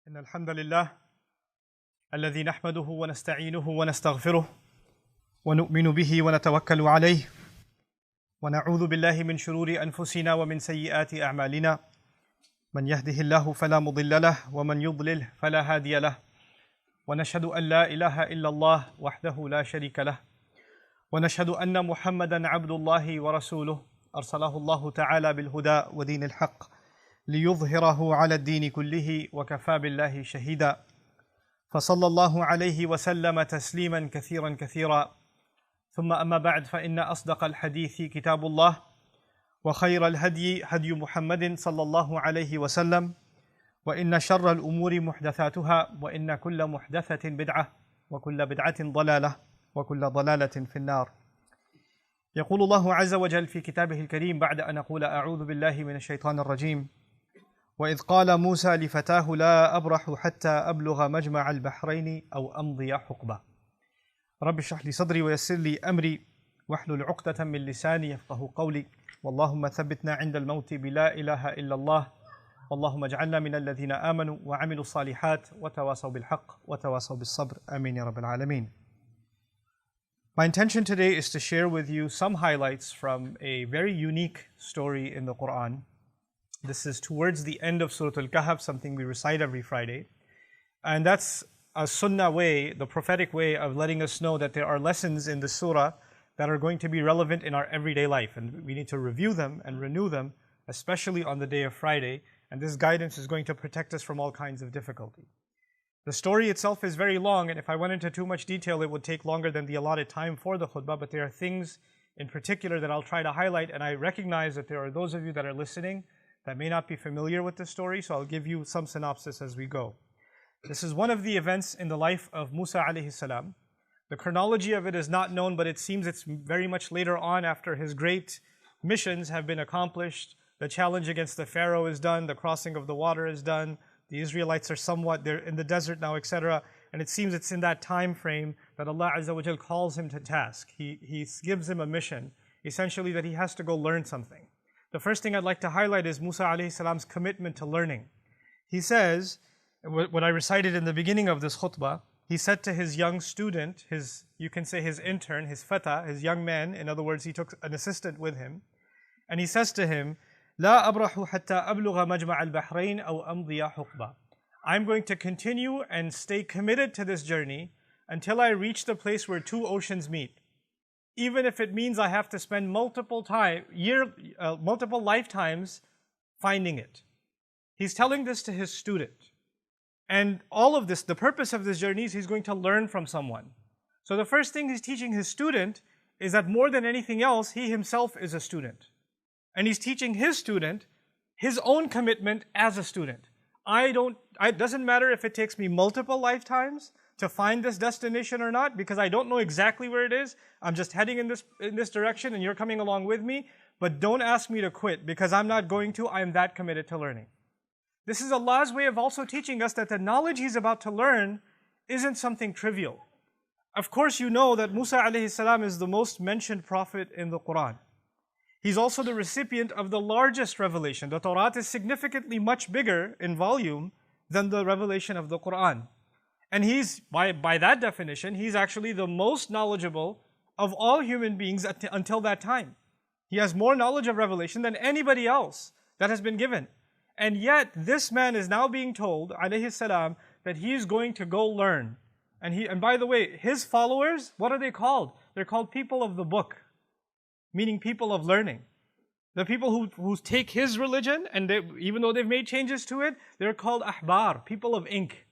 إن الحمد لله الذي نحمده ونستعينه ونستغفره ونؤمن به ونتوكل عليه ونعوذ بالله من شرور أنفسنا ومن سيئات أعمالنا من يهده الله فلا مضل له ومن يضلل فلا هادي له ونشهد أن لا إله إلا الله وحده لا شريك له ونشهد أن محمدا عبد الله ورسوله أرسله الله تعالى بالهدى ودين الحق ليظهره على الدين كله وكفى بالله شهيدا فصلى الله عليه وسلم تسليما كثيرا كثيرا ثم أما بعد فإن أصدق الحديث كتاب الله وخير الهدي هدي محمد صلى الله عليه وسلم وإن شر الأمور محدثاتها وإن كل محدثة بدعة وكل بدعة ضلالة وكل ضلالة في النار. يقول الله عز وجل في كتابه الكريم بعد أن أقول أعوذ بالله من الشيطان الرجيم: وإذ قال موسى لفتاه لا أبرح حتى أبلغ مجمع البحرين أو أمضي حقبة. رب اشرح لي صدري ويسر لي أمري واحلل عقدة من لساني يفقهوا قولي واللهم ثبتنا عند الموت بلا إله إلا الله اللهم اجعلنا من الذين آمنوا وعملوا الصالحات وتواصوا بالحق وتواصوا بالصبر آمين يا رب العالمين. My intention today is to share with you some highlights from a very unique story in the Quran. This is towards the end of Surah Al-Kahf, something we recite every Friday. And that's a sunnah way, the prophetic way of letting us know that there are lessons in the surah that are going to be relevant in our everyday life. And we need to review them and renew them, especially on the day of Friday. And this guidance is going to protect us from all kinds of difficulty. The story itself is very long, and if I went into too much detail, it would take longer than the allotted time for the khutbah. But there are things in particular that I'll try to highlight, and I recognize that there are those of you that are listening that may not be familiar with the story, so I'll give you some synopsis as we go. This is one of the events in the life of Musa alayhi salam. The chronology of it is not known, but it seems it's very much later on after his great missions have been accomplished. The challenge against the Pharaoh is done, the crossing of the water is done, the Israelites are they're in the desert now, etc. And it seems it's in that time frame that Allah Azza wa Jal calls him to task. He gives him a mission, essentially that he has to go learn something. The first thing I'd like to highlight is Musa alayhi salam's commitment to learning. He says, what I recited in the beginning of this khutbah, he said to his young student, you can say his intern, his fata, his young man, in other words, he took an assistant with him, and he says to him, لا أبرح حتى أبلغ مجمع البحرين أو أمضي حقبة. I'm going to continue and stay committed to this journey until I reach the place where two oceans meet. Even if it means I have to spend multiple lifetimes finding it. He's telling this to his student. And all of this, the purpose of this journey is he's going to learn from someone. So the first thing he's teaching his student is that more than anything else, he himself is a student. And he's teaching his student his own commitment as a student. It doesn't matter if it takes me multiple lifetimes to find this destination or not, because I don't know exactly where it is. I'm just heading in this direction and you're coming along with me. But don't ask me to quit, because I'm not going to. I'm that committed to learning. This is Allah's way of also teaching us that the knowledge He's about to learn isn't something trivial. Of course, you know that Musa alayhi salam is the most mentioned prophet in the Quran. He's also the recipient of the largest revelation. The Torah is significantly much bigger in volume than the revelation of the Quran. And he's, by that definition, he's actually the most knowledgeable of all human beings until that time. He has more knowledge of revelation than anybody else that has been given. And yet, this man is now being told, alayhi salam, that he is going to go learn. And by the way, his followers, what are they called? They're called people of the book, meaning people of learning. The people who take his religion, and even though they've made changes to it, they're called ahbar, people of ink.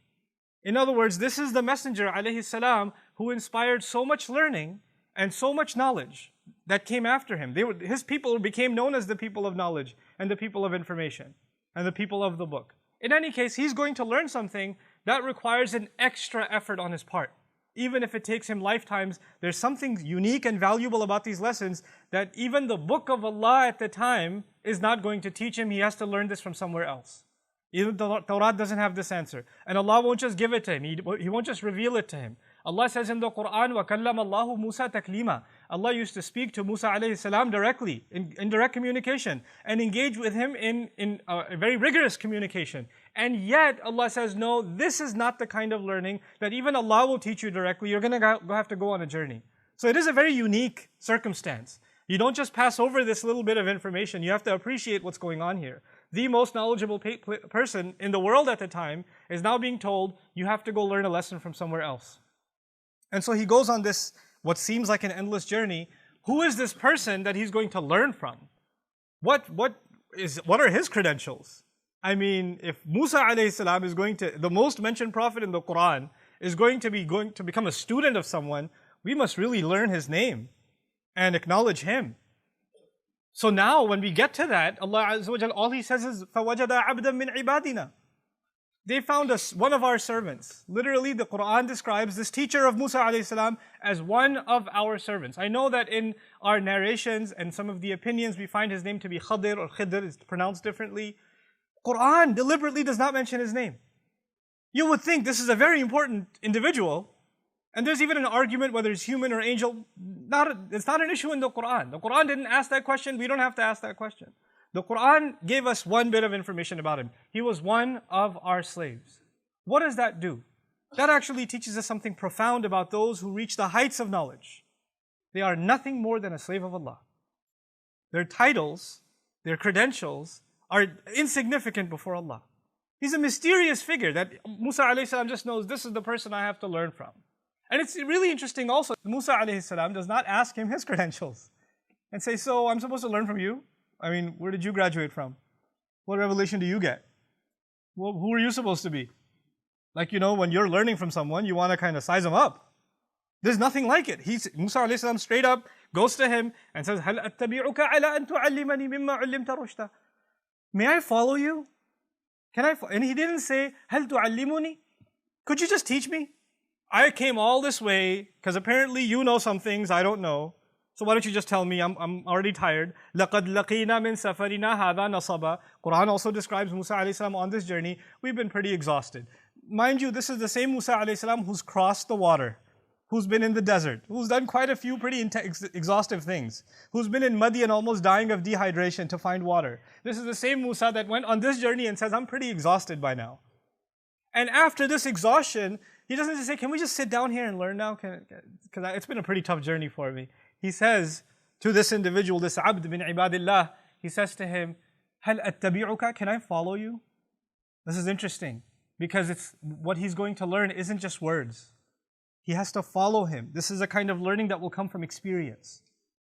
In other words, this is the messenger, alayhi salam, who inspired so much learning and so much knowledge that came after him. His people became known as the people of knowledge and the people of information and the people of the book. In any case, he's going to learn something that requires an extra effort on his part. Even if it takes him lifetimes, there's something unique and valuable about these lessons that even the book of Allah at the time is not going to teach him. He has to learn this from somewhere else. Even the Torah doesn't have this answer. And Allah won't just give it to him. He won't just reveal it to him. Allah says in the Quran, وَكَلَّمَ اللَّهُ مُوسَى تَكْلِيمًا. Allah used to speak to Musa alayhi salam directly, in direct communication, and engage with him in a very rigorous communication. And yet Allah says, no, this is not the kind of learning that even Allah will teach you directly. You're going to have to go on a journey. So it is a very unique circumstance. You don't just pass over this little bit of information. You have to appreciate what's going on here. The most knowledgeable person in the world at the time is now being told, you have to go learn a lesson from somewhere else. And so he goes on this, what seems like an endless journey. Who is this person that he's going to learn from? What are his credentials? I mean, if Musa alayhi salam is the most mentioned prophet in the Quran, is going to become a student of someone, we must really learn his name and acknowledge him. So now when we get to that, Allah Azza wa Jal, all He says is, فَوَجَدَ عَبْدًا مِنْ عِبَادِنَا. They found one of our servants. Literally, the Quran describes this teacher of Musa alayhi salam as one of our servants. I know that in our narrations and some of the opinions, we find his name to be Khadir or Khidr, it's pronounced differently. Quran deliberately does not mention his name. You would think this is a very important individual, and there's even an argument whether it's human or angel. It's not an issue in the Quran. The Quran didn't ask that question. We don't have to ask that question. The Quran gave us one bit of information about him. He was one of our slaves. What does that do? That actually teaches us something profound about those who reach the heights of knowledge. They are nothing more than a slave of Allah. Their titles, their credentials are insignificant before Allah. He's a mysterious figure that Musa alayhi salam just knows, this is the person I have to learn from. And it's really interesting also, Musa alayhi salam does not ask him his credentials and say, so I'm supposed to learn from you? I mean, where did you graduate from? What revelation do you get? Well, who are you supposed to be? Like, when you're learning from someone, you want to kind of size them up. There's nothing like it. Musa alayhi salam straight up goes to him and says, هَلْ أَتَّبِعُكَ عَلَىٰ أَن تُعَلِّمَنِي مِمَّا عُلِّمْتَ رُشْدًا. May I follow you? And he didn't say, هَلْ تُعَلِّمُنِي? Could you just teach me? I came all this way because apparently you know some things I don't know. So why don't you just tell me? I'm already tired. لَقَدْ لَقِينَا مِن سَفَرِنَا هَذَا نَصَبًا. Quran also describes Musa alayhi salam on this journey. We've been pretty exhausted. Mind you, this is the same Musa alayhi salam who's crossed the water, who's been in the desert, who's done quite a few pretty exhaustive things, who's been in Madi and almost dying of dehydration to find water. This is the same Musa that went on this journey and says, I'm pretty exhausted by now. And after this exhaustion, he doesn't just say, can we just sit down here and learn now? Because it's been a pretty tough journey for me. He says to this individual, this abd bin ibadillah, he says to him, هَلْ أَتَّبِعُكَ? Can I follow you? This is interesting because what he's going to learn isn't just words. He has to follow him. This is a kind of learning that will come from experience.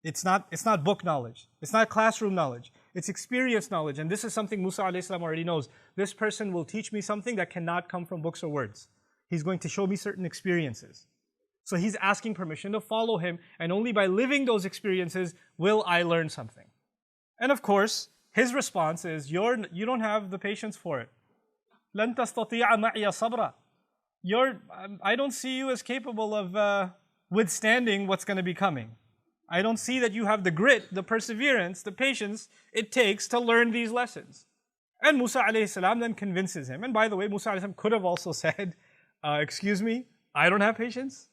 It's not book knowledge. It's not classroom knowledge. It's experience knowledge. And this is something Musa alayhi salam already knows. This person will teach me something that cannot come from books or words. He's going to show me certain experiences. So he's asking permission to follow him, and only by living those experiences will I learn something. And of course, his response is, you don't have the patience for it. لَن تَسْتَطِيعَ مَعِيَ صَبْرًا. I don't see you as capable of withstanding what's going to be coming. I don't see that you have the grit, the perseverance, the patience it takes to learn these lessons. And Musa alayhi salam then convinces him. And by the way, Musa alayhi salam could have also said, excuse me, I don't have patience.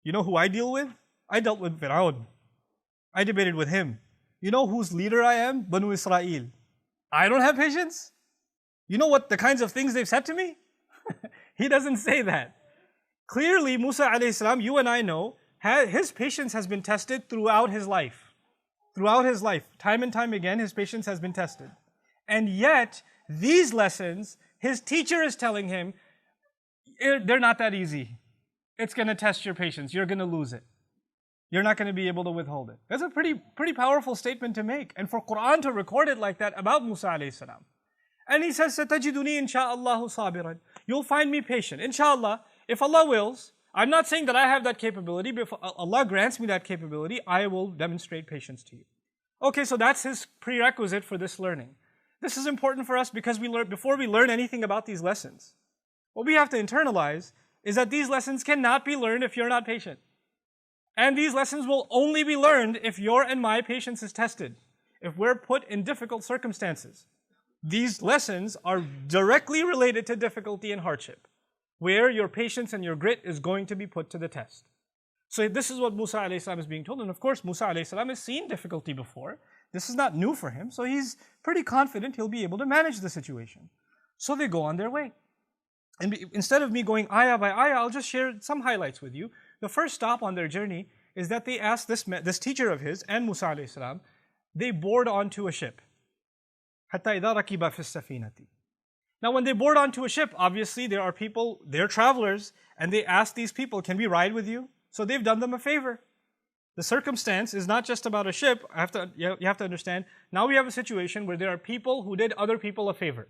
You know who I deal with? I dealt with Fir'aun. I debated with him. You know whose leader I am? Banu Israel. I don't have patience? You know what the kinds of things they've said to me? He doesn't say that. Clearly, Musa alayhi salam, you and I know, his patience has been tested throughout his life. Throughout his life, time and time again, his patience has been tested. And yet, these lessons, his teacher is telling him, they're not that easy. It's going to test your patience. You're going to lose it. You're not going to be able to withhold it. That's a pretty powerful statement to make. And for Quran to record it like that about Musa alayhi salam. And he says, سَتَجِدُنِي إِنْ شَاءَ اللَّهُ صَابِرًا. You'll find me patient. Inshallah, if Allah wills, I'm not saying that I have that capability, but if Allah grants me that capability, I will demonstrate patience to you. Okay, so that's his prerequisite for this learning. This is important for us because before we learn anything about these lessons, what we have to internalize is that these lessons cannot be learned if you're not patient. And these lessons will only be learned if your and my patience is tested, if we're put in difficult circumstances. These lessons are directly related to difficulty and hardship. where your patience and your grit is going to be put to the test. So this is what Musa alayhi salam is being told. And of course, Musa alayhi salam has seen difficulty before. This is not new for him. So he's pretty confident he'll be able to manage the situation. So they go on their way. And instead of me going ayah by ayah, I'll just share some highlights with you. The first stop on their journey is that they asked this teacher of his and Musa alayhi salam, they board onto a ship. حَتَّى إِذَا رَكِبَ فِي السَّفِينَةِ. Now when they board onto a ship, obviously there are people, they're travelers, and they ask these people, can we ride with you? So they've done them a favor. The circumstance is not just about a ship. You have to understand, now we have a situation where there are people who did other people a favor.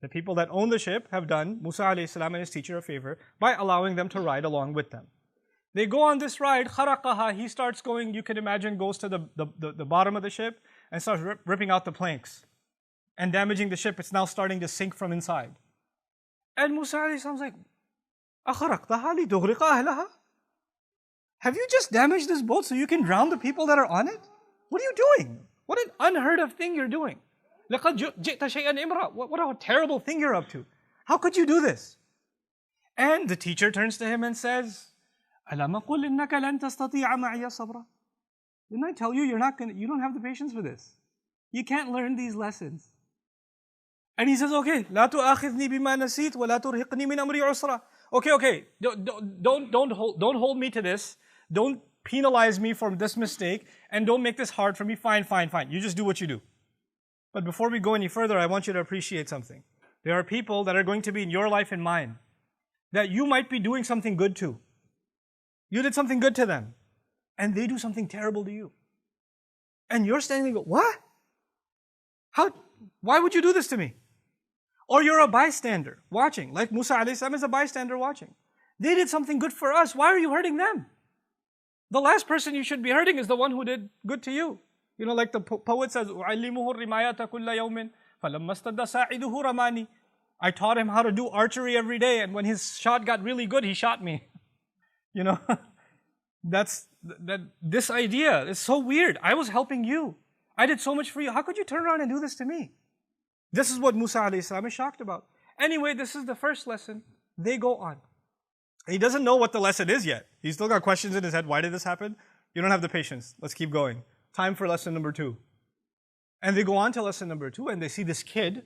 The people that own the ship have done Musa alayhi salam and his teacher a favor by allowing them to ride along with them. They go on this ride, خَرَقَهَا, he starts going, you can imagine, goes to the bottom of the ship and starts ripping out the planks and damaging the ship. It's now starting to sink from inside. And Musa alayhi salam's like, أَخَرَقْتَهَا لِتُغْرِقَ أَهْلَهَا? Have you just damaged this boat so you can drown the people that are on it? What are you doing? What an unheard of thing you're doing. لَقَدْ جِئْتَ شَيْئًا إِمْرًا. What a terrible thing you're up to. How could you do this? And the teacher turns to him and says, أَلَمْ أَقُلْ إِنَّكَ لَن تَسْتَطِيعَ مَعِيَ صَبْرًا. Didn't I tell you you don't have the patience for this? You can't learn these lessons. And he says, okay, لا تؤاخذني بما نسيت ولا ترهقني من أمري عسرا. Okay, don't hold me to this. Don't penalize me for this mistake, and don't make this hard for me. Fine. You just do what you do. But before we go any further, I want you to appreciate something. There are people that are going to be in your life and mine that you might be doing something good to. You did something good to them, and they do something terrible to you. And you're standing there, what? Why would you do this to me? Or you're a bystander watching, like Musa alayhi salam is a bystander watching. They did something good for us. Why are you hurting them? The last person you should be hurting is the one who did good to you. You know, like the poet says, أُعَلِّمُهُ الرِّمَايَةَ كُلَّ يَوْمٍ فَلَمَّا اسْتَدَّ سَاعِدُهُ رَمَانِي. I taught him how to do archery every day, and when his shot got really good, he shot me. You know, this idea is so weird. I was helping you. I did so much for you. How could you turn around and do this to me? This is what Musa alayhi salam is shocked about. Anyway, this is the first lesson. They go on. He doesn't know what the lesson is yet. He's still got questions in his head. Why did this happen? You don't have the patience. Let's keep going. Time for lesson number 2. And they go on to lesson number 2, and they see this kid.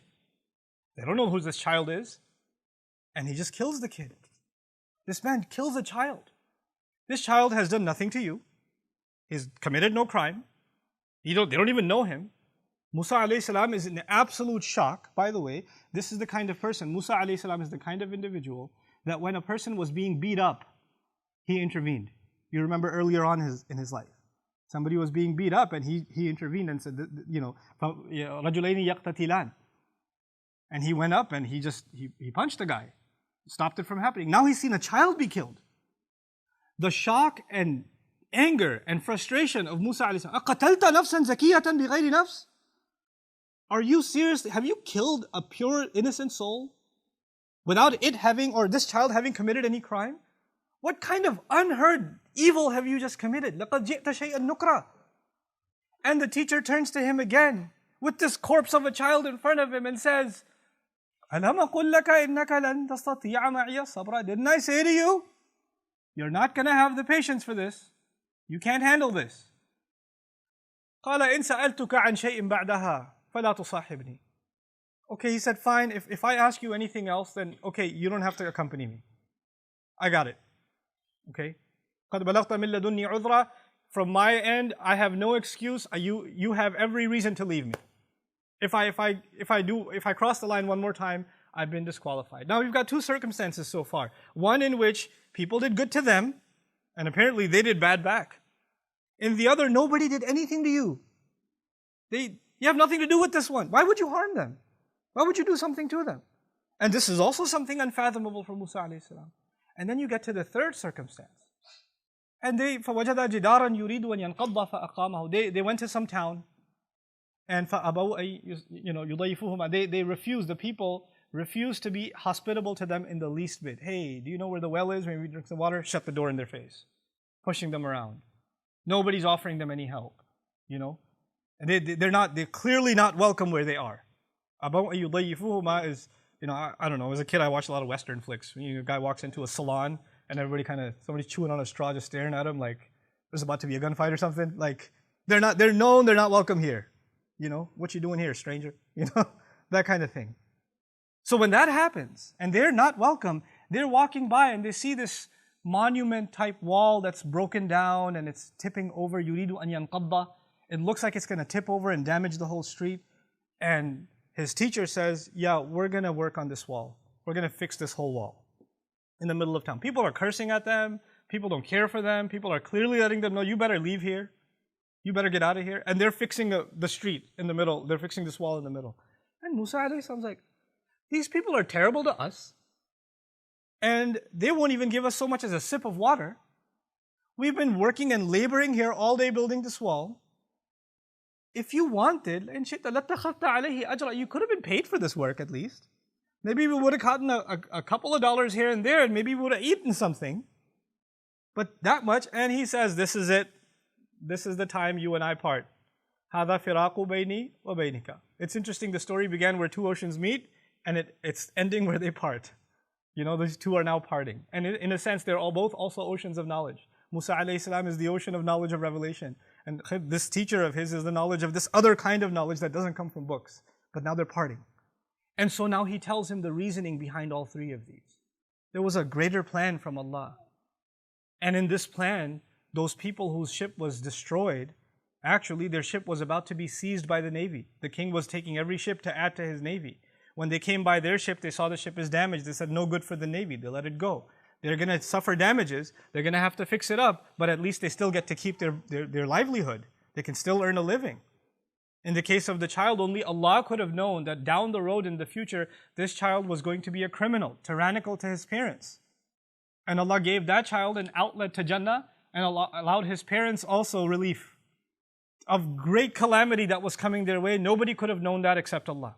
They don't know who this child is. And he just kills the kid. This man kills a child. This child has done nothing to you. He's committed no crime. They don't even know him. Musa alayhi salam is in absolute shock. By the way, this is the kind of person, Musa alayhi salam is the kind of individual that when a person was being beat up, he intervened. You remember earlier on in his life. Somebody was being beat up and he intervened and said, رَجُلَيْنِ يَقْتَتِلَانِ. And he went up and he punched the guy. Stopped it from happening. Now he's seen a child be killed. The shock and anger and frustration of Musa alayhi salam. أَقَتَلْتَ نَفْسًا زَكِيَّةً بِغَيْرِ نَفْسٍ. Are you serious? Have you killed a pure, innocent soul without it having, or this child having committed any crime? What kind of unheard evil have you just committed? لَقَدْ جِئْتَ شَيْئًا نُكْرًا. And the teacher turns to him again with this corpse of a child in front of him and says, أَلَمْ أَقُلْ لَكَ إِنَّكَ لَن تَسْتَطِيعَ مَعِيَ صَبْرًا. Didn't I say to you, you're not going to have the patience for this. You can't handle this. قَالَ إِن سَأَلْتُكَ عَنْ شَيْءٍ بَعْدَهَا فَلَا تُصَاحِبْنِي. Okay, he said, fine, if I ask you anything else, then okay, you don't have to accompany me. I got it. Okay? قَدْ بَلَغْتَ مِن لَدُنِّي عُذْرًا. From my end, I have no excuse. You have every reason to leave me. If I cross the line one more time, I've been disqualified. Now we've got 2 circumstances so far. One in which people did good to them, and apparently they did bad back. In the other, nobody did anything to you. You have nothing to do with this one. Why would you harm them? Why would you do something to them? And this is also something unfathomable for Musa alayhi salam. And then you get to the third circumstance. And فَوَجَدَ جِدَارًا يُرِيدُ أَن يَنْقَضَّ فَأَقَامَهُ. They went to some town, and فَأَبَوْا يُضَيِّفُوهُمَا. They refused, the people refused to be hospitable to them in the least bit. Hey, do you know where the well is? Maybe we drink some water. Shut the door in their face. Pushing them around. Nobody's offering them any help. You know? And they're clearly not welcome where they are. أَبَوْا يُضَيِّفُوهُمَا is I don't know. As a kid, I watched a lot of Western flicks. A guy walks into a salon and somebody's chewing on a straw, just staring at him like there's about to be a gunfight or something. Like they're not welcome here. What you doing here, stranger? That kind of thing. So when that happens and they're not welcome, they're walking by and they see this monument type wall that's broken down and it's tipping over. Yuridu an yanqadda. It looks like it's going to tip over and damage the whole street. And his teacher says, yeah, we're going to work on this wall. We're going to fix this whole wall in the middle of town. People are cursing at them. People don't care for them. People are clearly letting them know, you better leave here. You better get out of here. And they're fixing the street in the middle. They're fixing this wall in the middle. And Musa alayhi salam's like, these people are terrible to us. And they won't even give us so much as a sip of water. We've been working and laboring here all day building this wall. If you wanted, you could have been paid for this work at least. Maybe we would have gotten a couple of dollars here and there, and maybe we would have eaten something. But that much, and he says, this is it. This is the time you and I part. هَذَا فِرَاقُ بَيْنِي وَبَيْنِكَ. It's interesting, the story began where two oceans meet, and it's ending where they part. These two are now parting. And in a sense, they're both also oceans of knowledge. Musa alayhi salam is the ocean of knowledge of revelation. And this teacher of his is the knowledge of this other kind of knowledge that doesn't come from books. But now they're parting. And so now he tells him the reasoning behind all three of these. There was a greater plan from Allah. And in this plan, those people whose ship was destroyed, actually their ship was about to be seized by the navy. The king was taking every ship to add to his navy. When they came by their ship, they saw the ship is damaged. They said, no good for the navy. They let it go. They're going to suffer damages. They're going to have to fix it up. But at least they still get to keep their livelihood. They can still earn a living. In the case of the child, only Allah could have known that down the road in the future, this child was going to be a criminal, tyrannical to his parents. And Allah gave that child an outlet to Jannah, and Allah allowed his parents also relief of great calamity that was coming their way. Nobody could have known that except Allah.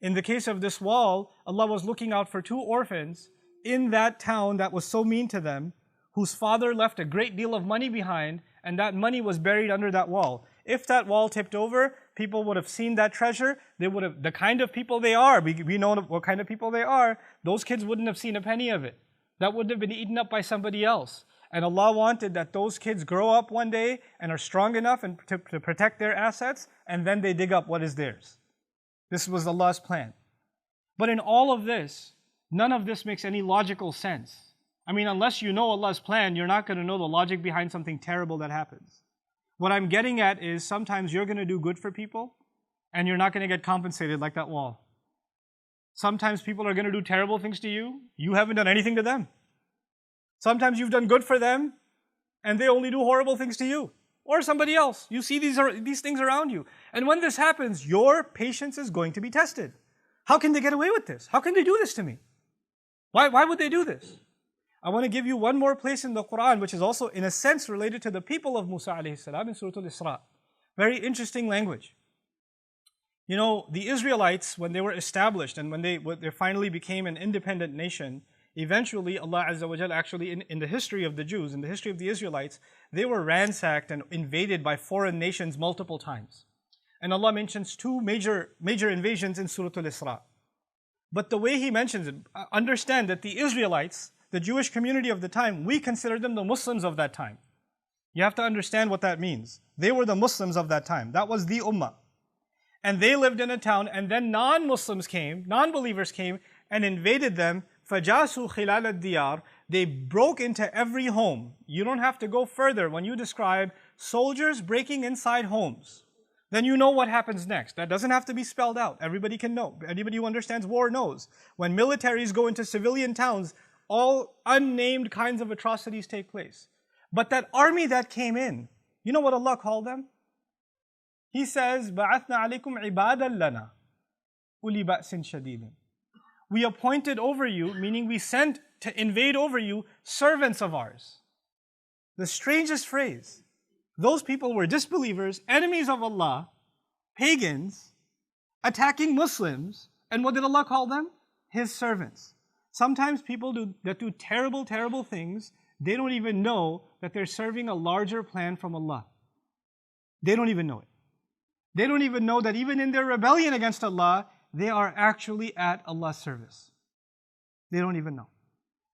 In the case of this wall, Allah was looking out for two orphans in that town that was so mean to them, whose father left a great deal of money behind, and that money was buried under that wall. If that wall tipped over, people would have seen that treasure. They would have, the kind of people they are, we know what kind of people they are, those kids wouldn't have seen a penny of it. That would have been eaten up by somebody else. And Allah wanted that those kids grow up one day and are strong enough to protect their assets, and then they dig up what is theirs. This was Allah's plan. But in all of this, none of this makes any logical sense. I mean, unless you know Allah's plan, you're not going to know the logic behind something terrible that happens. What I'm getting at is sometimes you're going to do good for people and you're not going to get compensated like that wall. Sometimes people are going to do terrible things to you. You haven't done anything to them. Sometimes you've done good for them and they only do horrible things to you or somebody else. You see these things around you. And when this happens, your patience is going to be tested. How can they get away with this? How can they do this to me? Why would they do this? I want to give you one more place in the Quran, which is also in a sense related to the people of Musa alayhi salam in Surah Al-Isra. Very interesting language. You know, the Israelites, when they were established and when they finally became an independent nation, eventually Allah Azza wa Jal actually in the history of the Jews, in the history of the Israelites, they were ransacked and invaded by foreign nations multiple times. And Allah mentions two major invasions in Surah Al-Isra. But the way He mentions it, understand that the Israelites, the Jewish community of the time, we consider them the Muslims of that time. You have to understand what that means. They were the Muslims of that time. That was the Ummah. And they lived in a town, and then non-Muslims came, non-believers came, and invaded them. فَجَاسُوا خِلَالَ الدِّيَارِ. They broke into every home. You don't have to go further. When you describe soldiers breaking inside homes, then you know what happens next. That doesn't have to be spelled out. Everybody can know. Anybody who understands war knows. When militaries go into civilian towns, all unnamed kinds of atrocities take place. But that army that came in, you know what Allah called them? He says, بَعَثْنَا عَلَيْكُمْ عِبَادًا لَنَا أُولِي بَأْسٍ شَدِيدٍ. We appointed over you, meaning we sent to invade over you, servants of ours. The strangest phrase. Those people were disbelievers, enemies of Allah, pagans, attacking Muslims, and what did Allah call them? His servants. Sometimes people that do terrible, terrible things, they don't even know that they're serving a larger plan from Allah. They don't even know it. They don't even know that even in their rebellion against Allah, they are actually at Allah's service. They don't even know.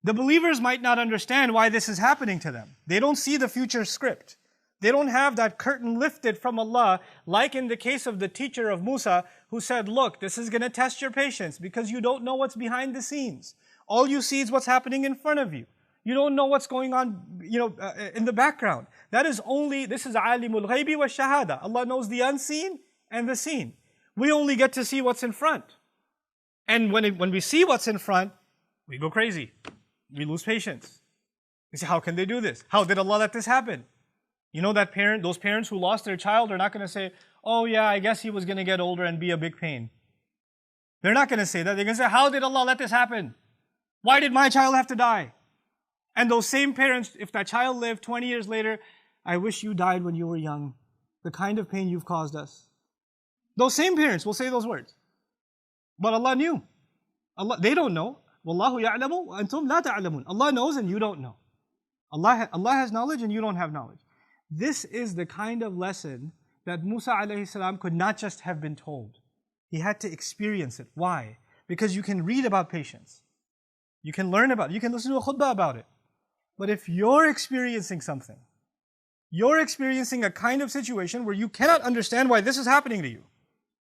The believers might not understand why this is happening to them. They don't see the future script. They don't have that curtain lifted from Allah, like in the case of the teacher of Musa, who said, look, this is going to test your patience because you don't know what's behind the scenes. All you see is what's happening in front of you. You don't know what's going on, in the background. This is alimul ghaibi wa shahada. Allah knows the unseen and the seen. We only get to see what's in front. And when we see what's in front, we go crazy. We lose patience. We say, how can they do this? How did Allah let this happen? You know those parents who lost their child are not going to say, oh yeah, I guess he was going to get older and be a big pain. They're not going to say that. They're going to say, how did Allah let this happen? Why did my child have to die? And those same parents, if that child lived 20 years later, I wish you died when you were young. The kind of pain you've caused us. Those same parents will say those words. But Allah knew. They don't know. Wallahu ya'lamu wa antum la ta'lamun. Allah knows and you don't know. Allah has knowledge and you don't have knowledge. This is the kind of lesson that Musa alayhi salam could not just have been told. He had to experience it. Why? Because you can read about patience. You can learn about it. You can listen to a khutbah about it. But if you're experiencing something, you're experiencing a kind of situation where you cannot understand why this is happening to you.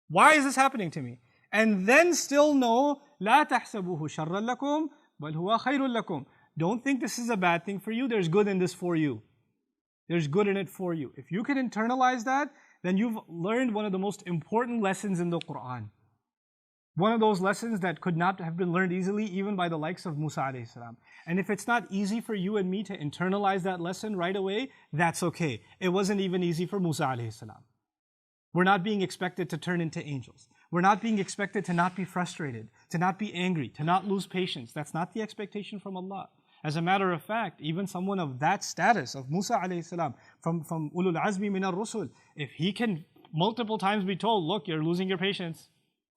Why is this happening to me? And then still know, لا تحسبوه شرا لكم بل هو خير لكم. Don't think this is a bad thing for you. There's good in this for you. There's good in it for you. If you can internalize that, then you've learned one of the most important lessons in the Quran. One of those lessons that could not have been learned easily even by the likes of Musa alayhi salam. And if it's not easy for you and me to internalize that lesson right away, that's okay. It wasn't even easy for Musa alayhi salam. We're not being expected to turn into angels. We're not being expected to not be frustrated, to not be angry, to not lose patience. That's not the expectation from Allah. As a matter of fact, even someone of that status, of Musa alayhi salam, from ulul azmi min ar-rusul, if he can multiple times be told, look, you're losing your patience,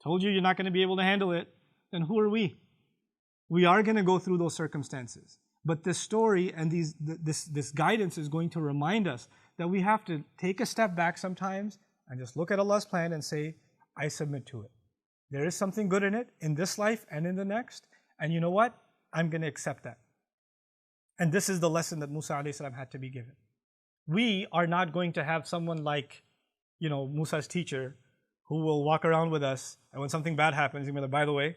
told you you're not going to be able to handle it, then who are we? We are going to go through those circumstances. But this story and this guidance is going to remind us that we have to take a step back sometimes and just look at Allah's plan and say, I submit to it. There is something good in it, in this life and in the next. And you know what? I'm going to accept that. And this is the lesson that Musa alayhi salam had to be given. We are not going to have someone like, Musa's teacher who will walk around with us, and when something bad happens, he'll be like, by the way,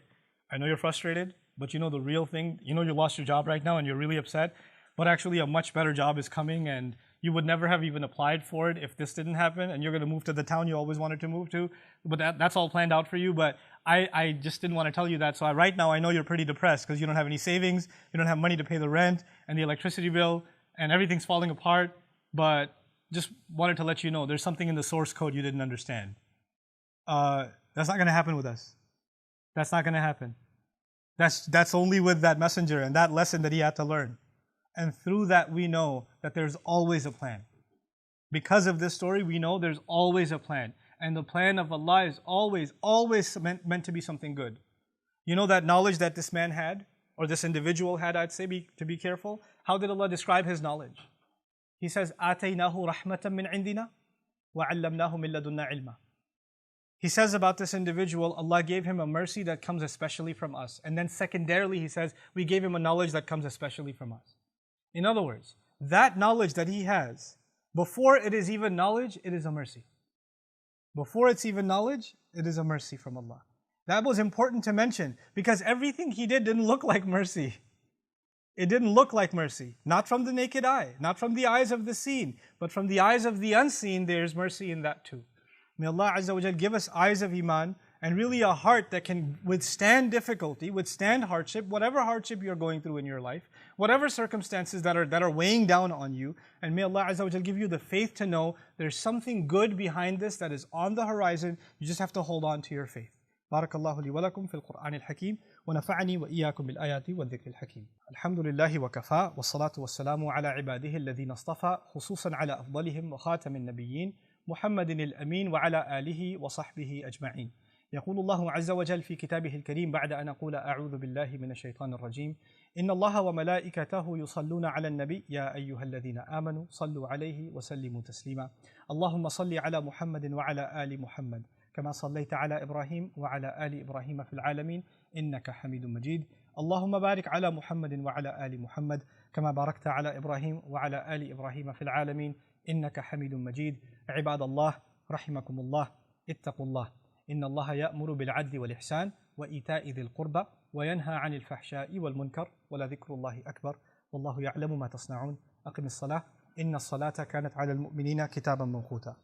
I know you're frustrated, but you know the real thing, you lost your job right now and you're really upset, but actually a much better job is coming and you would never have even applied for it if this didn't happen, and you're going to move to the town you always wanted to move to, but that's all planned out for you, but I just didn't want to tell you that, so right now I know you're pretty depressed because you don't have any savings, you don't have money to pay the rent and the electricity bill, and everything's falling apart, but just wanted to let you know there's something in the source code you didn't understand. That's not going to happen with us. That's not going to happen. That's only with that messenger and that lesson that he had to learn. And through that we know that there's always a plan. Because of this story, we know there's always a plan. And the plan of Allah is always meant to be something good. You know that knowledge that this man had, or this individual had, I'd say, to be careful? How did Allah describe his knowledge? He says, آتَيْنَاهُ رَحْمَةً مِّنْ عِنْدِنَا وَعَلَّمْنَاهُ مِن لَدُنَّا عِلْمًا. He says about this individual, Allah gave him a mercy that comes especially from us. And then secondarily, he says, we gave him a knowledge that comes especially from us. In other words, that knowledge that he has, before it is even knowledge, it is a mercy. Before it's even knowledge, it is a mercy from Allah. That was important to mention because everything he did didn't look like mercy. It didn't look like mercy. Not from the naked eye, not from the eyes of the seen, but from the eyes of the unseen, there is mercy in that too. May Allah Azza wa Jal give us eyes of Iman and really a heart that can withstand difficulty, withstand hardship, whatever hardship you're going through in your life, whatever circumstances that are weighing down on you. And may Allah Azza wa Jal give you the faith to know there's something good behind this that is on the horizon. You just have to hold on to your faith. بارك الله لي ولكم في القرآن الحكيم ونفعني وإياكم بالآيات والذكر الحكيم. الحمد لله وكفى والصلاة والسلام على عباده الذين اصطفى خصوصا على أفضلهم وخاتم النبيين محمد الأمين وعلى آله وصحبه أجمعين. يقول الله عز وجل في كتابه الكريم بعد أن أقول أعوذ بالله من الشيطان الرجيم إن الله وملائكته يصلون على النبي يا أيها الذين آمنوا صلوا عليه وسلموا تسليما اللهم صل على محمد وعلى آل محمد كما صليت على إبراهيم وعلى آل إبراهيم في العالمين إنك حميد مجيد. اللهم بارك على محمد وعلى آل محمد كما باركت على إبراهيم وعلى آل إبراهيم في العالمين إنك حميد مجيد. عباد الله رحمكم الله، اتقوا الله، إن الله يأمر بالعدل والإحسان وإيتاء ذي القربى وينهى عن الفحشاء والمنكر ولذكر الله أكبر والله يعلم ما تصنعون. أقم الصلاة إن الصلاة كانت على المؤمنين كتابا موقوتا.